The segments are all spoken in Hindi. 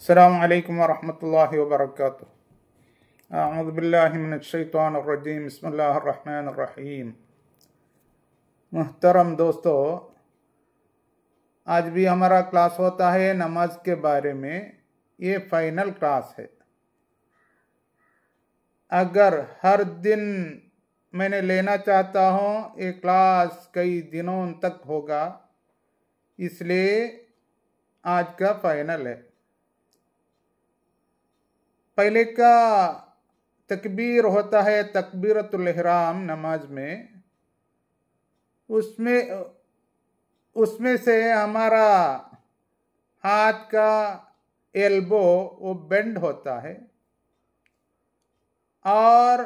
अस्सलामु अलैकुम वरहमतुल्लाहि वबरकातुहू। अऊज़ु बिल्लाहि मिनश्शैतानिर रजीम। बिस्मिल्लाहिर रहमानिर रहीम। मुहतरम दोस्तों, आज भी हमारा क्लास होता है नमाज के बारे में। ये फाइनल क्लास है। अगर हर दिन मैंने लेना चाहता हूँ, ये क्लास कई दिनों तक होगा, इसलिए आज का फाइनल है। पहले का तकबीर होता है तकबीरतुल इहराम नमाज में, उसमें से हमारा हाथ का एल्बो वो बेंड होता है और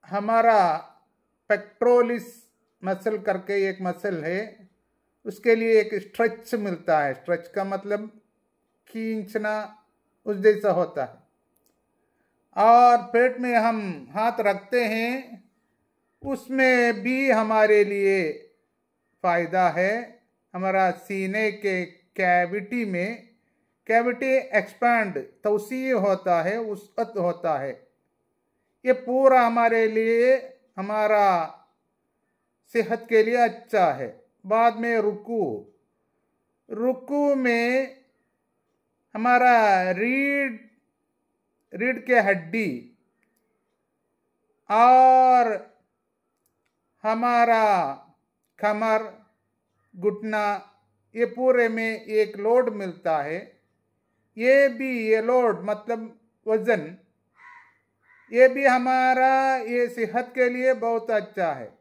हमारा पेक्टोरलिस मसल करके एक मसल है, उसके लिए एक स्ट्रेच मिलता है। स्ट्रेच का मतलब खींचना, उस जैसा होता है। और पेट में हम हाथ रखते हैं, उसमें भी हमारे लिए फ़ायदा है। हमारा सीने के कैविटी एक्सपैंड तवसी होता है, वसअत होता है। ये पूरा हमारे लिए, हमारा सेहत के लिए अच्छा है। बाद में रुकू में हमारा रीढ़ के हड्डी और हमारा कमर, घुटना, ये पूरे में एक लोड मिलता है। ये लोड मतलब वजन, ये भी हमारा ये सेहत के लिए बहुत अच्छा है।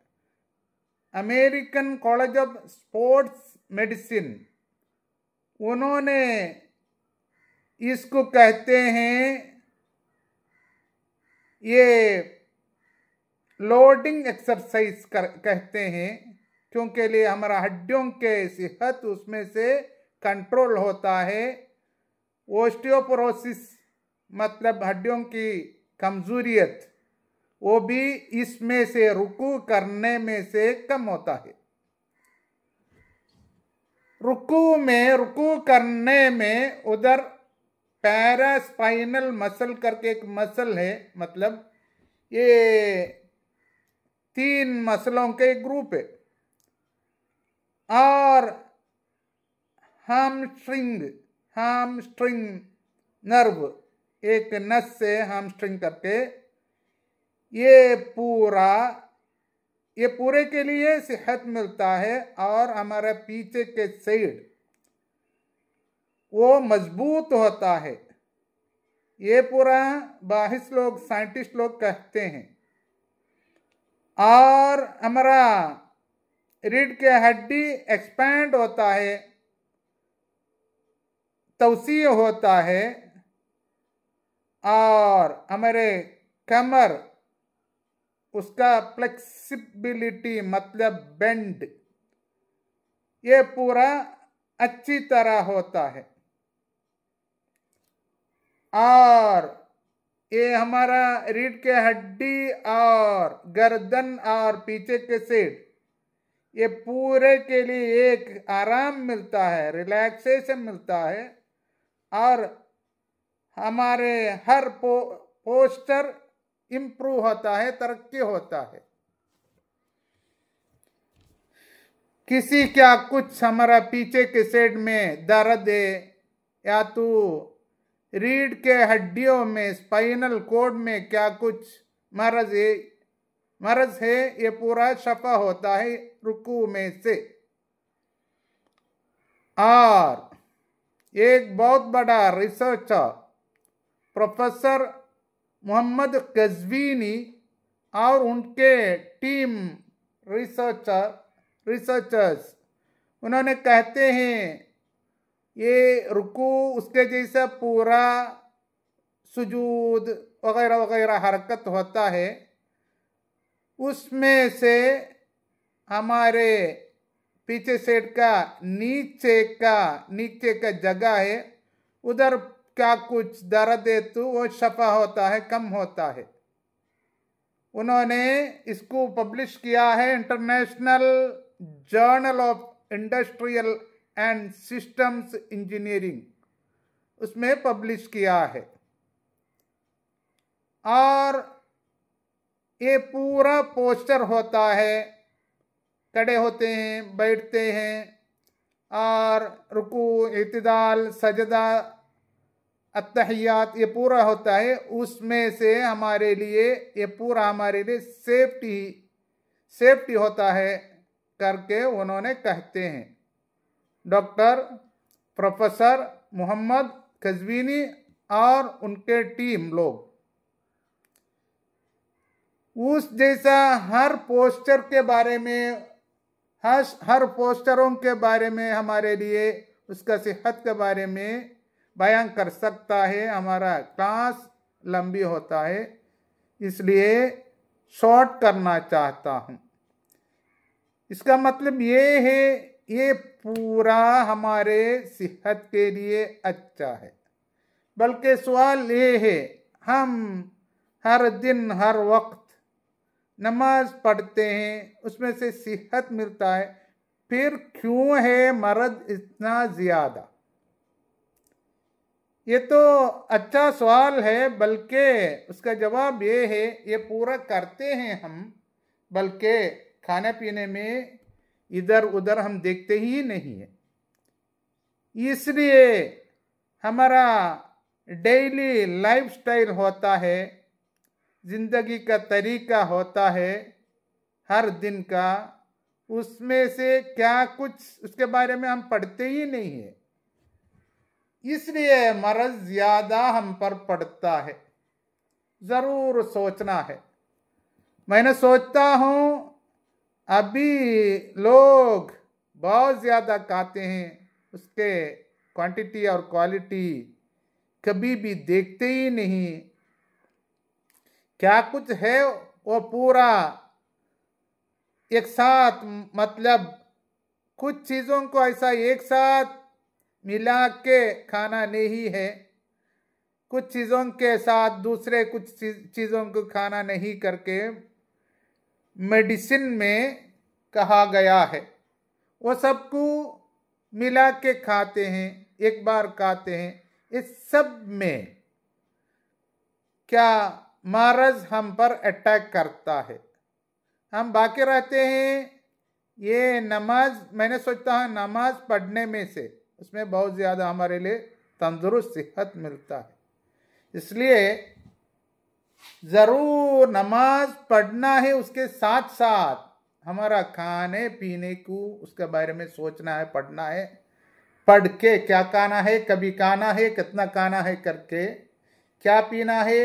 American college of sports medicine, उन्होंने इसको कहते हैं ये लोडिंग एक्सरसाइज कहते हैं, क्योंकि लिए हमारा हड्डियों के सेहत उसमें से कंट्रोल होता है। ओस्टियोपोरोसिस मतलब हड्डियों की कमजोरियत, वो भी इसमें से रुकू करने में से कम होता है। रुकू करने में उधर पैरास्पाइनल मसल करके एक मसल है, मतलब ये 3 मसलों के ग्रुप है। और हामस्ट्रिंग नर्व, एक नस से हामस्ट्रिंग करके, ये पूरे के लिए सेहत मिलता है। और हमारे पीछे के साइड वो मजबूत होता है। ये पूरा बाहिस लोग, साइंटिस्ट लोग कहते हैं। और हमारा रीढ़ के हड्डी एक्सपैंड होता है, तवसी होता है। और हमारे कमर, उसका फ्लेक्सिबिलिटी मतलब बेंड, ये पूरा अच्छी तरह होता है। और ये हमारा रीढ़ के हड्डी और गर्दन और पीछे के साइड, ये पूरे के लिए एक आराम मिलता है, रिलैक्सेशन मिलता है। और हमारे हर पोस्चर इम्प्रूव होता है, तरक्की होता है। किसी क्या कुछ हमारा पीछे के साइड में दर्द है, या तो रीढ़ के हड्डियों में, स्पाइनल कॉर्ड में क्या कुछ मर्ज है, ये पूरा शफा होता है रुकू में से। और एक बहुत बड़ा रिसर्चर प्रोफेसर मोहम्मद कज़वीनी और उनके टीम रिसर्चर्स, उन्होंने कहते हैं ये रुकू उसके जैसा पूरा सुजूद वगैरह वगैरह हरकत होता है। उसमें से हमारे पीछे साइड का नीचे का जगह है, उधर क्या कुछ दर्द है तो वो शफा होता है, कम होता है। उन्होंने इसको पब्लिश किया है international journal of industrial and systems engineering. उसमें पब्लिश किया है। और ये पूरा पोस्टर होता है, खड़े होते हैं, बैठते हैं, और रुकू, इत्तिदाल, सजदा, अत्तहियात, ये पूरा होता है। उसमें से हमारे लिए ये पूरा हमारे लिए सेफ्टी होता है करके उन्होंने कहते हैं डॉक्टर प्रोफेसर मोहम्मद कज़वीनी और उनके टीम लोग। उस जैसा हर पोस्टर के बारे में, हर पोस्टरों के बारे में हमारे लिए उसका सेहत के बारे में बयान कर सकता है। हमारा क्लास लंबी होता है, इसलिए शॉर्ट करना चाहता हूँ। इसका मतलब ये है, ये पूरा हमारे सेहत के लिए अच्छा है। बल्कि सवाल ये है, हम हर दिन हर वक्त नमाज पढ़ते हैं, उसमें से सेहत मिलता है, फिर क्यों है मर्द इतना ज़्यादा? ये तो अच्छा सवाल है, बल्कि उसका जवाब ये है, ये पूरा करते हैं हम, बल्कि खाने पीने में इधर उधर हम देखते ही नहीं है। इसलिए हमारा डेली लाइफस्टाइल होता है, जिंदगी का तरीका होता है हर दिन का, उसमें से क्या कुछ उसके बारे में हम पढ़ते ही नहीं है। इसलिए मर्ज ज्यादा हम पर पड़ता है। जरूर सोचना है। मैंने सोचता हूँ अभी लोग बहुत ज्यादा खाते हैं, उसके क्वांटिटी और क्वालिटी कभी भी देखते ही नहीं। क्या कुछ है वो पूरा एक साथ, मतलब कुछ चीजों को ऐसा एक साथ मिला के खाना नहीं है, कुछ चीजों के साथ दूसरे कुछ चीजों को खाना नहीं करके मेडिसिन में कहा गया है, वो सबको मिला के खाते हैं, एक बार खाते हैं। इस सब में क्या मर्ज हम पर अटैक करता है, हम बाकी रहते हैं। ये नमाज, मैंने सोचता हूँ नमाज पढ़ने में से उसमें बहुत ज़्यादा हमारे लिए तंदुरुस्त सेहत मिलता है। इसलिए ज़रूर नमाज पढ़ना है, उसके साथ साथ हमारा खाने पीने को उसके बारे में सोचना है, पढ़ना है। पढ़ के क्या खाना है, कभी खाना है, कितना खाना है करके, क्या पीना है,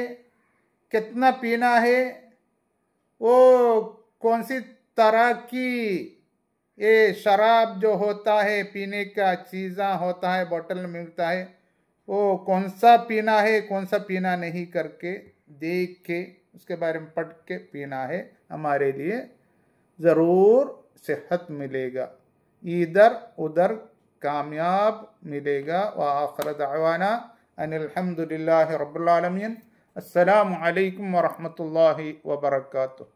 कितना पीना है, वो कौन सी तरह की ये शराब जो होता है, पीने का चीज़ा होता है, बोतल में मिलता है, वो कौन सा पीना है, कौन सा पीना नहीं करके देख के उसके बारे में पढ़ के पीना है। हमारे लिए ज़रूर सेहत मिलेगा, इधर उधर कामयाब मिलेगा। व आखिर दअवाना अनिल हम्दुलिल्लाहि रब्बिल आलमीन। अस्सलामु अलैकुम व रहमतुल्लाहि व बरकातुहू।